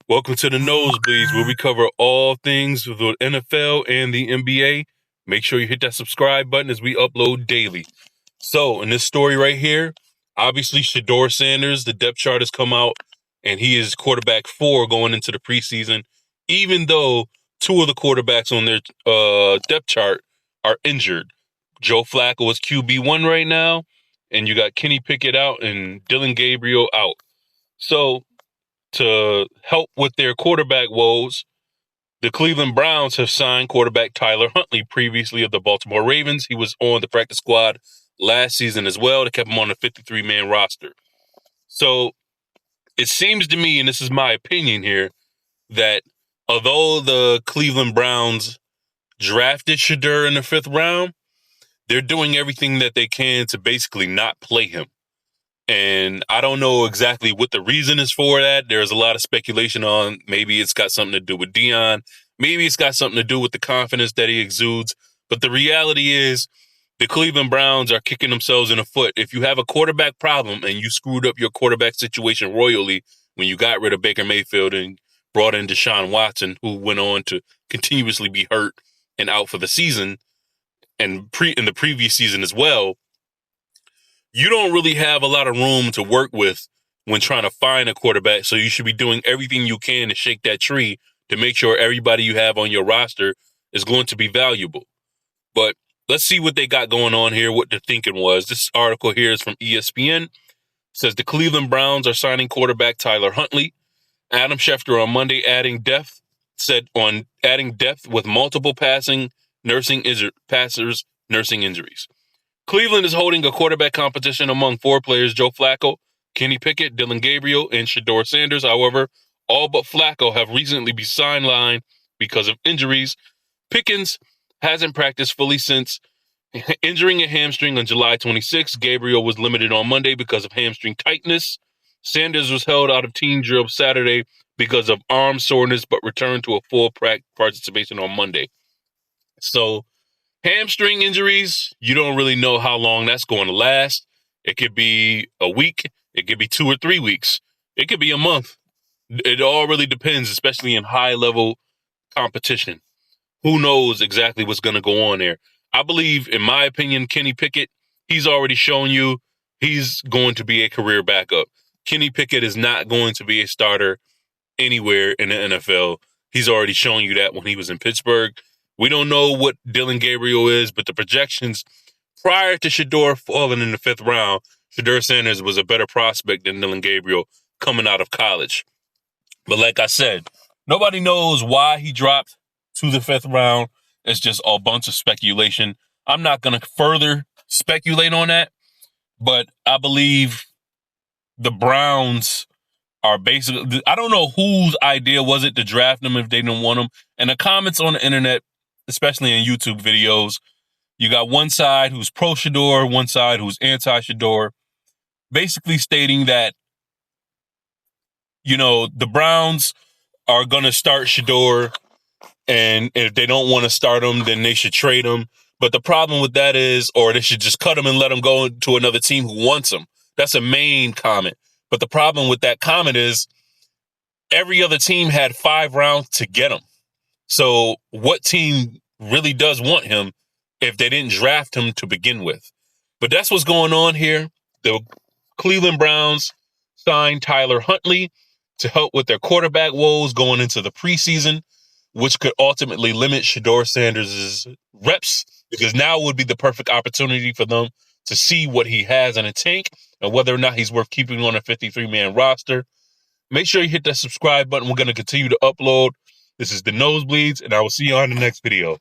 Welcome to the Nosebleeds, where we cover all things with the NFL and the NBA. Make sure you hit that subscribe button as we upload daily. So, in this story right here, obviously Shedeur Sanders, the depth chart has come out, and he is quarterback 4 going into the preseason, even though 2 of the quarterbacks on their depth chart are injured. Joe Flacco is QB1 right now, and you got Kenny Pickett out and Dillion Gabriel out. So, to help with their quarterback woes, the Cleveland Browns have signed quarterback Tyler Huntley, previously of the Baltimore Ravens. He was on the practice squad last season as well. They kept him on the 53-man roster. So it seems to me, and this is my opinion here, that although the Cleveland Browns drafted Shedeur in the 5th round, they're doing everything that they can to basically not play him. And I don't know exactly what the reason is for that. There's a lot of speculation on maybe it's got something to do with Dillion. Maybe it's got something to do with the confidence that he exudes. But the reality is the Cleveland Browns are kicking themselves in the foot. If you have a quarterback problem and you screwed up your quarterback situation royally when you got rid of Baker Mayfield and brought in Deshaun Watson, who went on to continuously be hurt and out for the season and in the previous season as well, you don't really have a lot of room to work with when trying to find a quarterback. So you should be doing everything you can to shake that tree to make sure everybody you have on your roster is going to be valuable. But let's see what they got going on here, what the thinking was. This article here is from ESPN. It says the Cleveland Browns are signing quarterback Tyler Huntley. Adam Schefter on Monday adding depth with multiple nursing injuries. Cleveland is holding a quarterback competition among 4 players: Joe Flacco, Kenny Pickett, Dillion Gabriel, and Shedeur Sanders. However, all but Flacco have recently been sidelined because of injuries. Pickens hasn't practiced fully since injuring a hamstring on July 26. Gabriel was limited on Monday because of hamstring tightness. Sanders was held out of team drill Saturday because of arm soreness, but returned to a full participation on Monday. So, hamstring injuries, you don't really know how long that's going to last. It could be a week. It could be 2 or 3 weeks. It could be a month. It all really depends, especially in high-level competition. Who knows exactly what's going to go on there? I believe, in my opinion, Kenny Pickett, he's already shown you he's going to be a career backup. Kenny Pickett is not going to be a starter anywhere in the NFL. He's already shown you that when he was in Pittsburgh. We don't know what Dillion Gabriel is, but the projections prior to Shedeur falling in the 5th round, Shedeur Sanders was a better prospect than Dillion Gabriel coming out of college. But like I said, nobody knows why he dropped to the 5th round. It's just a bunch of speculation. I'm not going to further speculate on that, but I believe the Browns are basically, I don't know whose idea was it to draft him if they didn't want him. And the comments on the internet, especially in YouTube videos, you got one side who's pro-Shedeur, one side who's anti-Shedeur, basically stating that, the Browns are going to start Shedeur, and if they don't want to start him, then they should trade him. But the problem with that is, or they should just cut him and let him go to another team who wants him. That's a main comment. But the problem with that comment is every other team had 5 rounds to get him. So what team really does want him if they didn't draft him to begin with? But that's what's going on here. The Cleveland Browns signed Tyler Huntley to help with their quarterback woes going into the preseason, which could ultimately limit Shedeur Sanders' reps, because now would be the perfect opportunity for them to see what he has in a tank and whether or not he's worth keeping on a 53-man roster. Make sure you hit that subscribe button. We're going to continue to upload. This is the Nosebleeds, and I will see you on the next video.